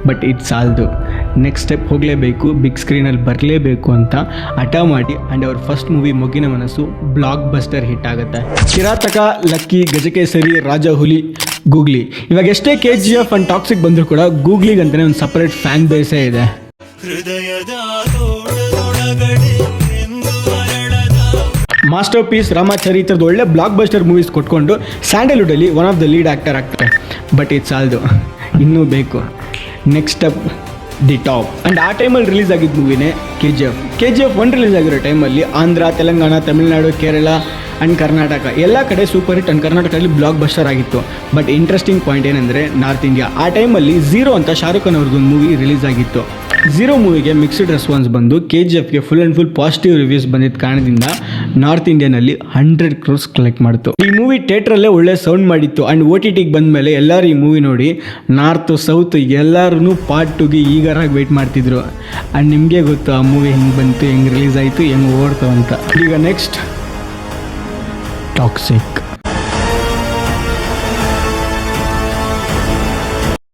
But it's ಸಾಲದು. Next step ಹೋಗಲೇಬೇಕು, big ಸ್ಕ್ರೀನಲ್ಲಿ ಬರಲೇಬೇಕು ಅಂತ ಹಠ ಮಾಡಿ ಆ್ಯಂಡ್ ಅವ್ರ ಫಸ್ಟ್ ಮೂವಿ ಮೊಗ್ಗಿನ ಮನಸ್ಸು ಬ್ಲಾಕ್ ಬಸ್ಟರ್ ಹಿಟ್ ಆಗುತ್ತೆ. ಕಿರಾತಕ, ಲಕ್ಕಿ, ಗಜಕೇಸರಿ, ರಾಜ ಹುಲಿ, ಗೂಗ್ಲಿ, ಇವಾಗ ಎಷ್ಟೇ KGF ಅಂಡ್ ಟಾಕ್ಸಿಕ್ ಬಂದರೂ ಕೂಡ ಗೂಗ್ಲಿಗಂತಲೇ ಒಂದು ಸಪ್ರೇಟ್ ಫ್ಯಾನ್ ಬೇಸೇ ಇದೆ. ಮಾಸ್ಟರ್ ಪೀಸ್, ರಾಮಾಚಾರಿ ಈ ಥರದ್ದು ಒಳ್ಳೆ ಬ್ಲಾಕ್ ಬಸ್ಟರ್ ಮೂವೀಸ್ ಕೊಟ್ಕೊಂಡು ಸ್ಯಾಂಡಲ್ವುಡಲ್ಲಿ one of the lead actor ಆಗ್ತಾರೆ. ಬಟ್ ಇದು ಸಾಲದು, ಇನ್ನೂ ಬೇಕು. Next step the top. And ಆ ಟೈಮಲ್ಲಿ ರಿಲೀಸ್ ಆಗಿದ್ದ ಮೂವಿನೇ KGF 1 ರಿಲೀಸ್ ಆಗಿರೋ ಟೈಮಲ್ಲಿ ಆಂಧ್ರ, ತೆಲಂಗಾಣ, ತಮಿಳುನಾಡು, ಕೇರಳ ಆ್ಯಂಡ್ ಕರ್ನಾಟಕ ಎಲ್ಲ ಕಡೆ ಸೂಪರ್ ಹಿಟ್ ಆ್ಯಂಡ್ ಕರ್ನಾಟಕದಲ್ಲಿ ಬ್ಲಾಕ್ ಬಸ್ಟರ್ ಆಗಿತ್ತು. ಬಟ್ ಇಂಟ್ರೆಸ್ಟಿಂಗ್ ಪಾಯಿಂಟ್ ಏನಂದರೆ ನಾರ್ತ್ ಇಂಡಿಯಾ ಆ ಟೈಮಲ್ಲಿ ಝೀರೋ ಅಂತ ಶಾರುಖ್ ಖಾನ್ ಅವ್ರದ್ದೊಂದು ಮೂವಿ ರಿಲೀಸ್ ಆಗಿತ್ತು. ಝೀರೋ ಮೂವಿಗೆ ಮಿಕ್ಸ್ಡ್ ರೆಸ್ಪಾನ್ಸ್ ಬಂದು KGFಗೆ full and full positive reviews ಬಂದಿದ್ದ ಕಾರಣದಿಂದ ನಾರ್ತ್ ಇಂಡಿಯಾನಲ್ಲಿ 100 crores ಕಲೆಕ್ಟ್ ಮಾಡಿತು. ಈ ಮೂವಿ ಥಿಯೇಟ್ರಲ್ಲೇ ಒಳ್ಳೆ ಸೌಂಡ್ ಮಾಡಿತ್ತು. ಆ್ಯಂಡ್ OTTಗೆ ಬಂದ ಮೇಲೆ ಎಲ್ಲರೂ ಈ ಮೂವಿ ನೋಡಿ ನಾರ್ತು ಸೌತ್ ಎಲ್ಲರೂ ಪಾರ್ಟ್ 2ಗೆ ಈಗರಾಗಿ ವೆಯ್ಟ್ ಮಾಡ್ತಿದ್ರು. ಆ್ಯಂಡ್ ನಿಮಗೆ ಗೊತ್ತು ಆ ಮೂವಿ ಹೆಂಗೆ ಬಂತು, ಹೆಂಗೆ ರಿಲೀಸ್ ಆಯಿತು, ಹೆಂಗೆ ಓಡ್ತು ಅಂತ. ಈಗ ನೆಕ್ಸ್ಟ್ ಟಾಕ್ಸಿಕ್.